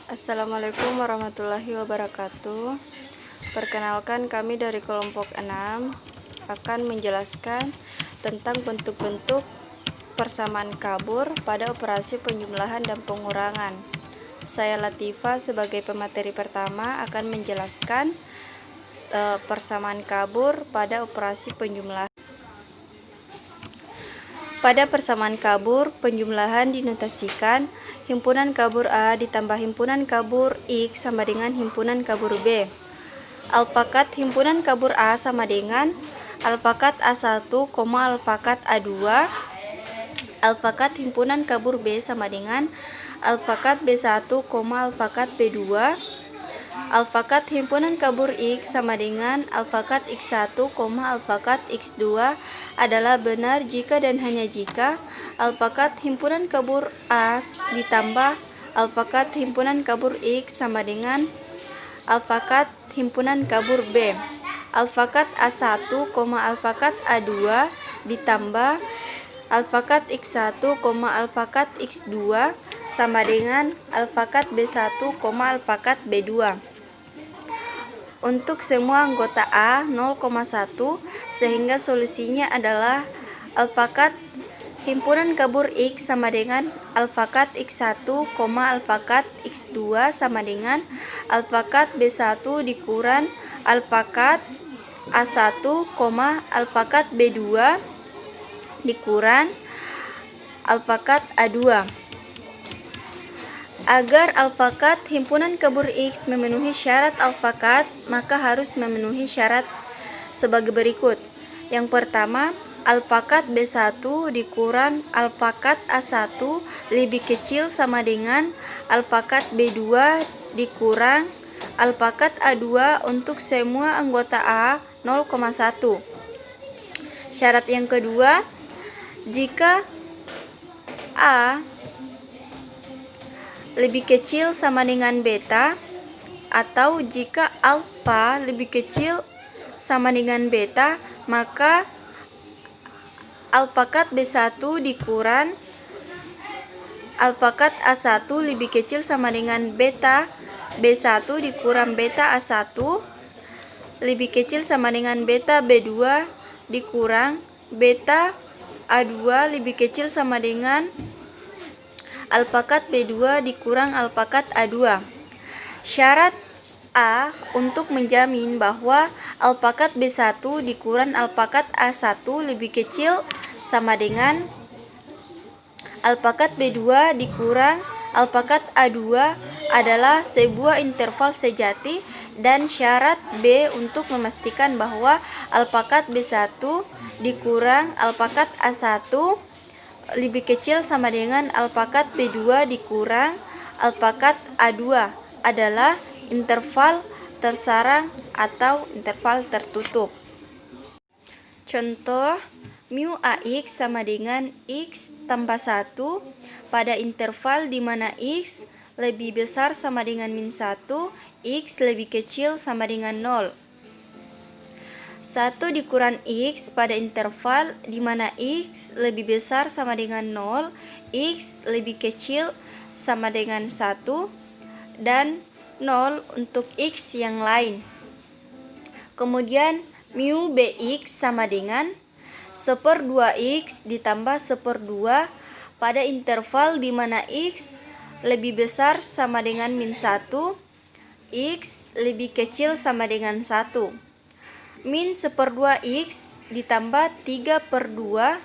Assalamualaikum warahmatullahi wabarakatuh. Perkenalkan, kami dari kelompok 6 akan menjelaskan tentang bentuk-bentuk persamaan kabur pada operasi penjumlahan dan pengurangan. Saya Latifah sebagai pemateri pertama akan menjelaskan persamaan kabur pada operasi penjumlahan. Pada persamaan kabur, penjumlahan dinotasikan himpunan kabur A ditambah himpunan kabur X sama dengan himpunan kabur B. Alpakat himpunan kabur A sama dengan alpakat A1, alpakat A2. Alpakat himpunan kabur B sama dengan alpakat B1, alpakat B2. Alpakat himpunan kabur X sama dengan alpakat X1, alpakat X2 adalah benar jika dan hanya jika alpakat himpunan kabur A ditambah alpakat himpunan kabur X sama dengan alpakat himpunan kabur B. Alpakat A1, alpakat A2 ditambah alpakat X1, alpakat X2 sama dengan alpakat B1, alpakat B2. Untuk semua anggota A 0,1 sehingga solusinya adalah alpakat himpunan kabur X sama dengan alpakat X1, alpakat X2 sama dengan alpakat B1 dikurang alpakat A1, alpakat B2 dikurang alpakat A2. Agar alpakat himpunan kabur X memenuhi syarat alpakat, maka harus memenuhi syarat sebagai berikut. Yang pertama, alpakat B1 dikurang alpakat A1 lebih kecil sama dengan alpakat B2 dikurang alpakat A2 untuk semua anggota A 0,1. Syarat yang kedua, jika A lebih kecil sama dengan beta atau jika alfa lebih kecil sama dengan beta, maka alpakat B1 dikurang alpakat A1 lebih kecil sama dengan beta B1 dikurang beta A1 lebih kecil sama dengan beta B2 dikurang beta A2 lebih kecil sama dengan alpakat B2 dikurang alpakat A2. Syarat A untuk menjamin bahwa alpakat B1 dikurang alpakat A1 lebih kecil sama dengan alpakat B2 dikurang alpakat A2 adalah sebuah interval sejati, dan syarat B untuk memastikan bahwa alpakat B1 dikurang alpakat A1 lebih kecil sama dengan alpakat B2 dikurang alpakat A2 adalah interval tersarang atau interval tertutup. Contoh, mu AX sama dengan X tambah 1 pada interval di mana X lebih besar sama dengan min 1, X lebih kecil sama dengan 0. 1 dikurang X pada interval di mana X lebih besar sama dengan 0, X lebih kecil sama dengan 1, dan 0 untuk X yang lain. Kemudian mu BX sama dengan 1/2X ditambah 1/2 pada interval di mana X lebih besar sama dengan min 1, X lebih kecil sama dengan 1. Min 1/2X ditambah 3/2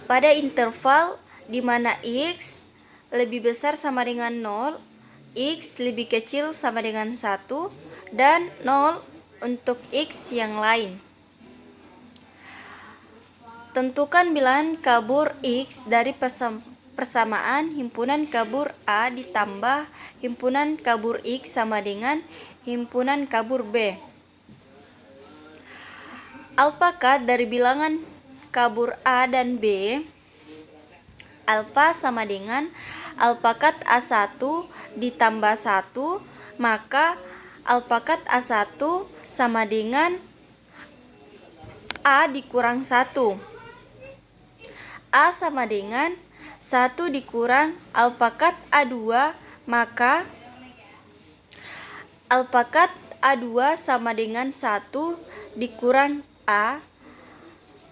pada interval di mana X lebih besar sama dengan 0, X lebih kecil sama dengan 1, dan 0 untuk X yang lain. Tentukan bilangan kabur X dari persamaan himpunan kabur A ditambah himpunan kabur X sama dengan himpunan kabur B. Alpakat dari bilangan kabur A dan B, alfa sama dengan alpakat A1 ditambah 1, maka alpakat A1 sama dengan A dikurang 1. A sama dengan 1 dikurang alpakat A2 maka alpakat A2 sama dengan 1 dikurang A,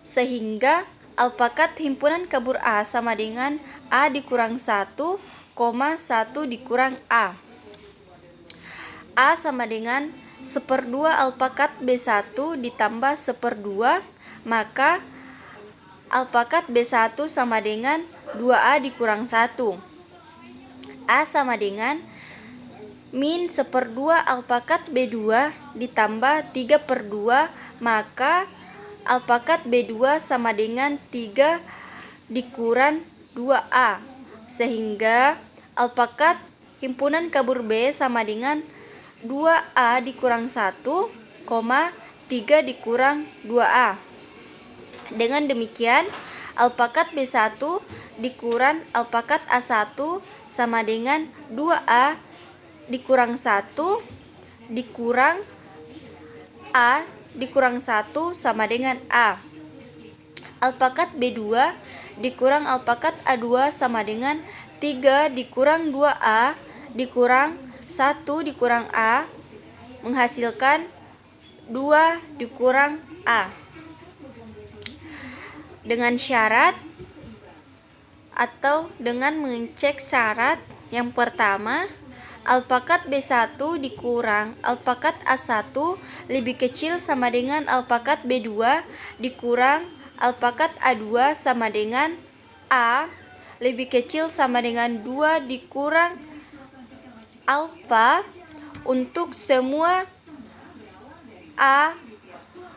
sehingga alpakat himpunan kabur A sama dengan A dikurang 1, 1 dikurang A. A sama dengan 1/2 alpakat B1 ditambah 1/2, maka alpakat B1 sama dengan 2A dikurang 1. A sama dengan min 1/2 alpakat B2 ditambah 3/2, maka alpakat B2 sama dengan 3 dikurang 2A, sehingga alpakat himpunan kabur B sama dengan 2A dikurang 1, 3 dikurang 2A. Dengan demikian, alpakat B1 dikurang alpakat A1 sama dengan 2A dikurang 1 dikurang A dikurang 1 sama dengan A. Alpakat B2 dikurang alpakat A2 sama dengan 3 dikurang 2A dikurang 1 dikurang A, menghasilkan 2 dikurang A. Dengan syarat atau dengan mengecek syarat yang pertama, alpakat B1 dikurang alpakat A1 lebih kecil sama dengan alpakat B2 dikurang alpakat A2 sama dengan A lebih kecil sama dengan 2 dikurang alfa untuk semua A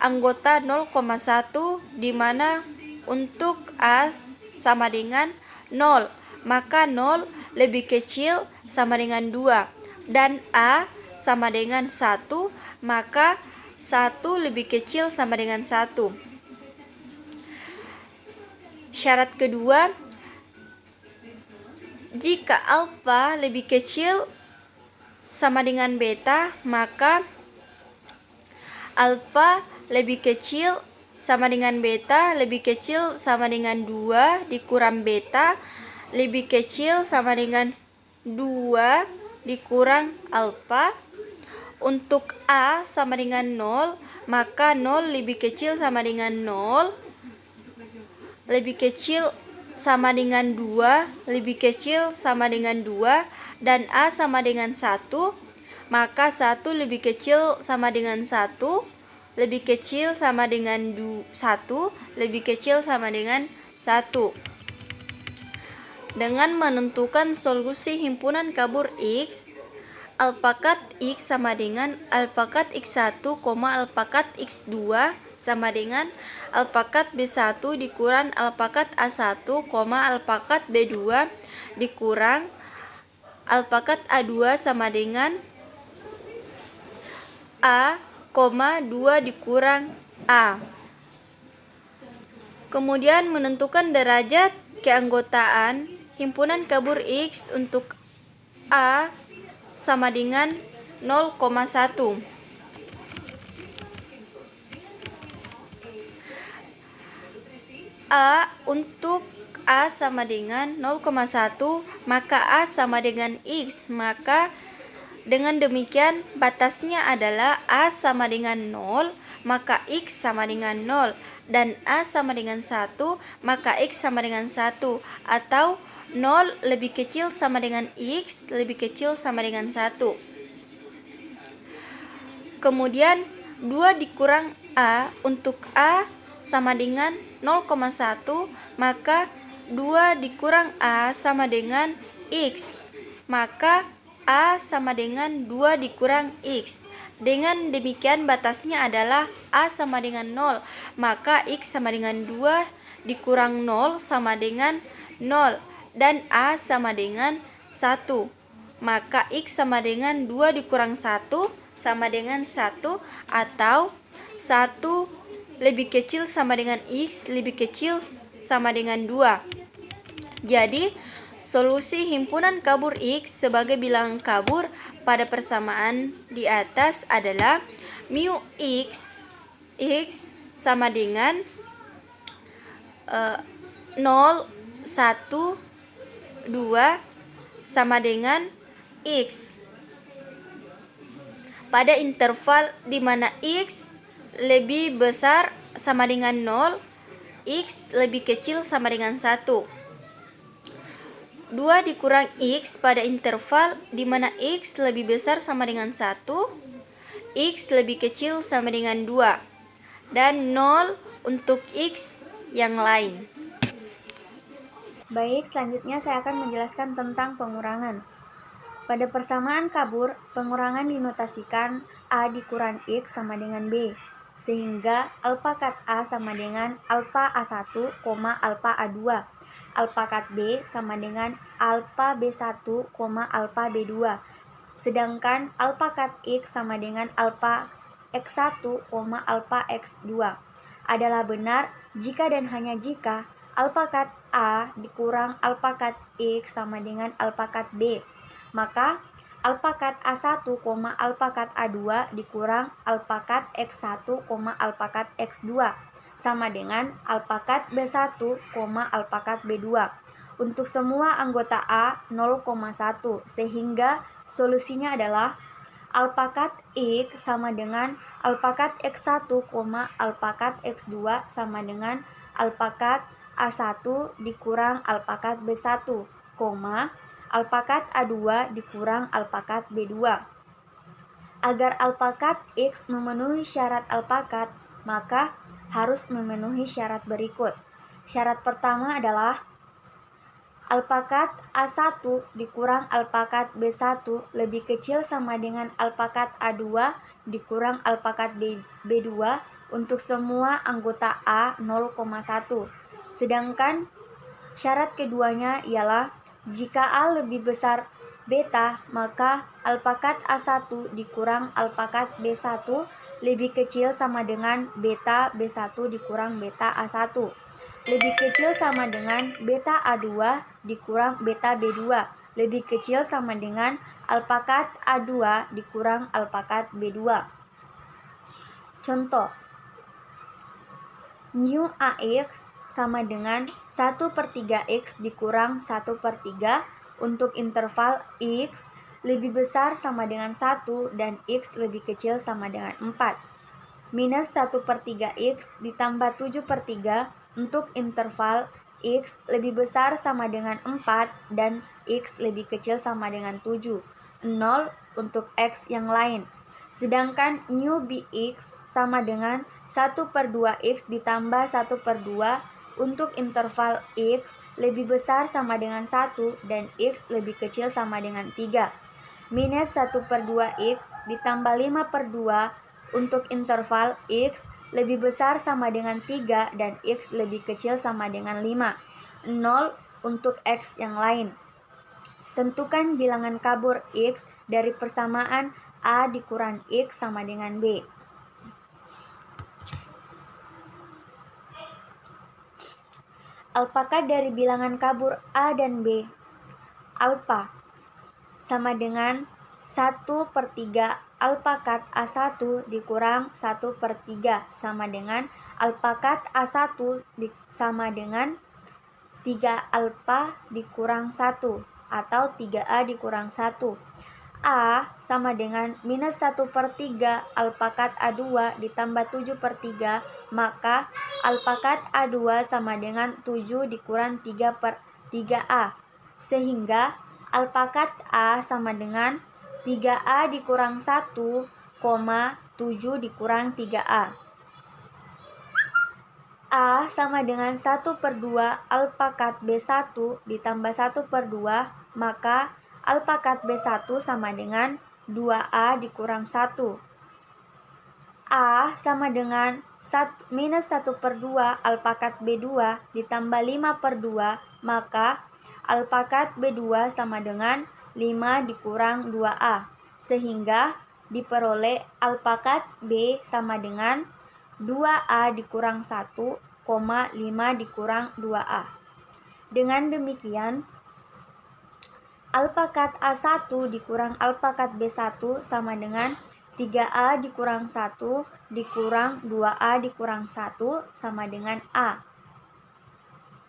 anggota 0,1, di mana untuk A sama dengan 0, maka 0 lebih kecil sama dengan 2 dan A sama dengan 1, maka 1 lebih kecil sama dengan 1. Syarat kedua, jika alfa lebih kecil sama dengan beta, maka alfa lebih kecil sama dengan beta lebih kecil sama dengan 2 dikurang beta lebih kecil sama dengan 2 dikurang alfa. Untuk A sama dengan 0, maka 0 lebih kecil sama dengan 0 lebih kecil sama dengan 2 lebih kecil sama dengan 2 dan A sama dengan 1, maka 1 lebih kecil sama dengan 1 lebih kecil sama dengan 1 lebih kecil sama dengan 1. Dengan menentukan solusi himpunan kabur X, alpakat X sama dengan alpakat X1, alpakat X2 sama dengan alpakat B1 dikurang alpakat A1, alpakat B2 dikurang alpakat A2 sama dengan A, 2 dikurang A. Kemudian menentukan derajat keanggotaan himpunan kabur X untuk A sama dengan 0,1. Untuk A sama dengan 0,1, maka A sama dengan X, maka dengan demikian batasnya adalah A sama dengan 0, maka X sama dengan 0, dan A sama dengan 1, maka X sama dengan 1, atau 0 lebih kecil sama dengan X lebih kecil sama dengan 1. Kemudian 2 dikurang A, untuk A sama dengan 0,1, maka 2 dikurang A sama dengan X, maka A sama dengan 2 dikurang X. Dengan demikian batasnya adalah A sama dengan 0, maka X sama dengan 2 dikurang 0 sama dengan 0, dan A sama dengan 1, maka X sama dengan 2 dikurang 1 sama dengan 1, atau 1 lebih kecil sama dengan X lebih kecil sama dengan 2. Jadi solusi himpunan kabur X sebagai bilangan kabur pada persamaan di atas adalah mu X sama dengan 0, 1, 2 sama dengan X. Pada interval di mana X lebih besar sama dengan 0, X lebih kecil sama dengan 1. 2 dikurang X pada interval di mana X lebih besar sama dengan 1, X lebih kecil sama dengan 2, dan 0 untuk X yang lain. Baik, selanjutnya saya akan menjelaskan tentang pengurangan. Pada persamaan kabur, pengurangan dinotasikan A dikurang X sama dengan B, sehingga alfa kat A sama dengan alfa A1, alfa A2, alfa kat B sama dengan alfa B1, alfa B2, sedangkan alfa kat X sama dengan alfa X1, alfa X2 adalah benar jika dan hanya jika alfa kat A dikurang alfa kat X sama dengan alfa kat B. Maka alfa kat A1, alfa kat A2 dikurang alfa kat X1, alfa kat X2 sama dengan alfa kat B1, alfa kat B2. Untuk semua anggota A 0,1, sehingga solusinya adalah alfa kat X sama dengan alfa kat X1, alfa kat X2 sama dengan alfa kat A1 dikurang alfa kat B1, alfa kat A2 dikurang alfa kat B2. Agar alfa kat X memenuhi syarat alfa kat, maka harus memenuhi syarat berikut. Syarat pertama adalah alfa kat A1 dikurang alfa kat B1 lebih kecil sama dengan alfa kat A2 dikurang alfa kat B2 untuk semua anggota A 0,1. Sedangkan syarat keduanya ialah jika A lebih besar beta, maka alfa kat A1 dikurang alfa kat B1 lebih kecil sama dengan beta B1 dikurang beta A1. Lebih kecil sama dengan beta A2 dikurang beta B2. Lebih kecil sama dengan alfa kat A2 dikurang alfa kat B2. Contoh, mu AX sama dengan 1/3 X dikurang 1/3 untuk interval X lebih besar sama dengan 1 dan X lebih kecil sama dengan 4. Minus 1/3 X ditambah 7/3 untuk interval X lebih besar sama dengan 4 dan X lebih kecil sama dengan 7. 0 untuk X yang lain. Sedangkan mu BX sama dengan 1/2X ditambah 1/2 untuk interval X lebih besar sama dengan 1 dan X lebih kecil sama dengan 3. Minus 1/2X ditambah 5/2 untuk interval X lebih besar sama dengan 3 dan X lebih kecil sama dengan 5. 0 untuk X yang lain. Tentukan bilangan kabur X dari persamaan A dikurang X sama dengan B. Alfa kat dari bilangan kabur A dan B. Alfa sama dengan 1/3 alfa kat A1 dikurang 1/3 sama dengan alfa kat A1 sama dengan 3 alfa dikurang 1 atau 3A dikurang 1. A sama dengan minus 1/3 alfa kat A2 ditambah 7/3, maka alfa kat A2 sama dengan 7 dikurang 3/3A, sehingga alfa kat A sama dengan 3A dikurang 1, 7 dikurang 3A. A sama dengan 1/2 alfa kat B1 ditambah 1/2, maka alfa kat B1 sama dengan 2A dikurang 1. A sama dengan minus 1/2 alfa kat B2 ditambah 5/2, maka alfa kat B2 sama dengan 5 dikurang 2A, sehingga diperoleh alfa kat B sama dengan 2A dikurang 1, 5 dikurang 2A. Dengan demikian, alfa kat A1 dikurang alfa kat B1 sama dengan 3A dikurang 1 dikurang 2A dikurang 1 sama dengan A.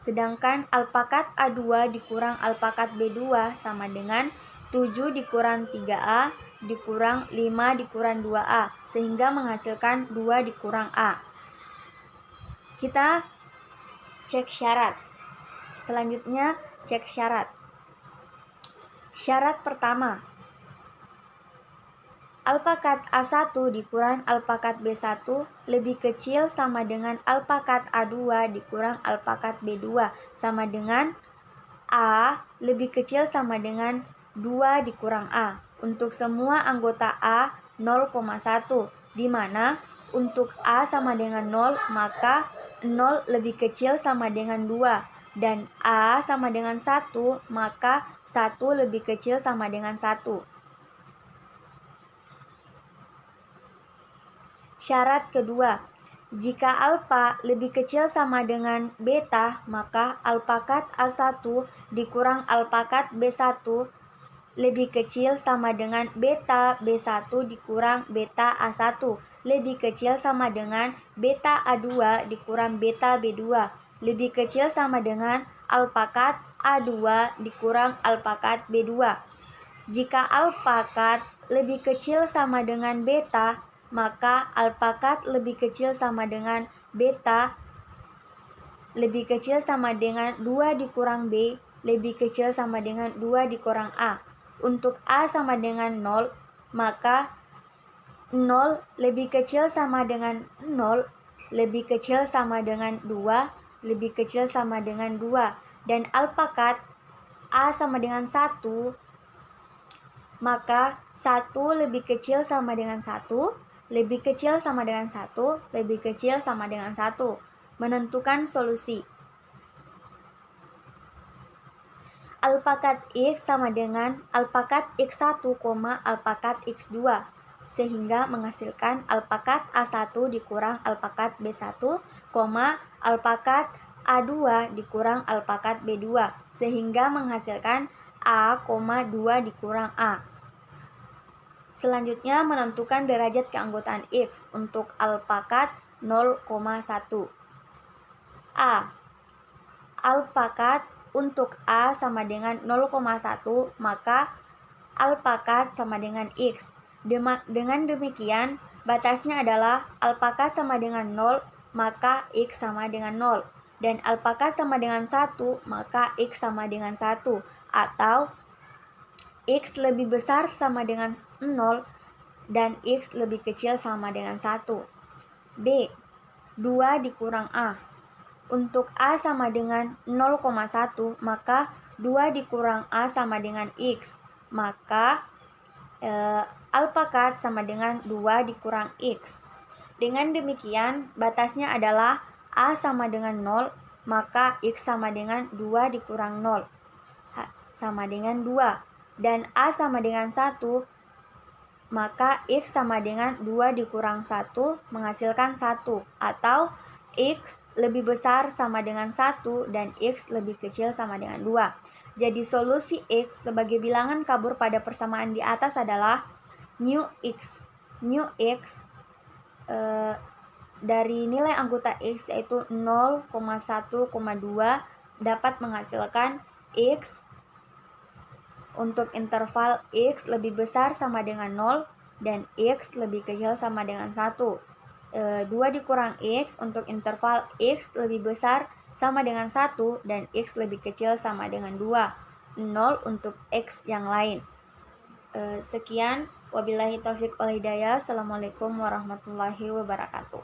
Sedangkan alfa kat A2 dikurang alfa kat B2 sama dengan 7 dikurang 3A dikurang 5 dikurang 2A, sehingga menghasilkan 2 dikurang A. Kita cek syarat. Selanjutnya, cek syarat. Syarat pertama, alpakat A1 dikurang alpakat B1 lebih kecil sama dengan alpakat A2 dikurang alpakat B2 sama dengan A lebih kecil sama dengan 2 dikurang A. Untuk semua anggota A 0,1, di mana untuk A sama dengan 0, maka 0 lebih kecil sama dengan 2. Dan A sama dengan 1, maka 1 lebih kecil sama dengan 1. Syarat kedua, jika alfa lebih kecil sama dengan beta, maka alpakat A1 dikurang alpakat B1 lebih kecil sama dengan beta B1 dikurang beta A1 lebih kecil sama dengan beta A2 dikurang beta B2 lebih kecil sama dengan alpakat A2 dikurang alpakat B2. Jika alpakat lebih kecil sama dengan beta, maka alpakat lebih kecil sama dengan beta lebih kecil sama dengan 2 dikurang B lebih kecil sama dengan 2 dikurang A. Untuk A sama dengan 0, maka 0 lebih kecil sama dengan 0 lebih kecil sama dengan 2 lebih kecil sama dengan 2. Dan alpakat A sama dengan 1, maka 1 lebih kecil sama dengan 1 lebih kecil sama dengan 1 lebih kecil sama dengan 1. Menentukan solusi. Alpakat X sama dengan alpakat X1, alpakat X2, sehingga menghasilkan alpakat A1 dikurang alpakat B1, alpakat A2 dikurang alpakat B2, sehingga menghasilkan A, 2 dikurang A. Selanjutnya, menentukan derajat keanggotaan X untuk alpakat 0,1. A. Alpakat untuk A sama dengan 0,1, maka alpakat sama dengan X. Dengan demikian, batasnya adalah alpakat sama dengan 0, maka X sama dengan 0. Dan alpakat sama dengan 1, maka X sama dengan 1. Atau X lebih besar sama dengan 0 dan X lebih kecil sama dengan 1. B. 2 dikurang A. Untuk A sama dengan 0,1, maka 2 dikurang A sama dengan X. Maka alpakat sama dengan 2 dikurang X. Dengan demikian, batasnya adalah A sama dengan 0, maka X sama dengan 2 dikurang 0, sama dengan 2. Dan A sama dengan 1, maka X sama dengan 2 dikurang 1, menghasilkan 1. Atau X lebih besar sama dengan 1 dan X lebih kecil sama dengan 2. Jadi solusi X sebagai bilangan kabur pada persamaan di atas adalah mu X. Mu X dari nilai anggota X yaitu 0,1,2 dapat menghasilkan X untuk interval X lebih besar sama dengan 0 dan X lebih kecil sama dengan 1. 2 dikurang X untuk interval X lebih besar sama dengan 1 dan X lebih kecil sama dengan 2. 0 untuk X yang lain. Sekian, wabillahi taufiq wal hidayah. Assalamualaikum warahmatullahi wabarakatuh.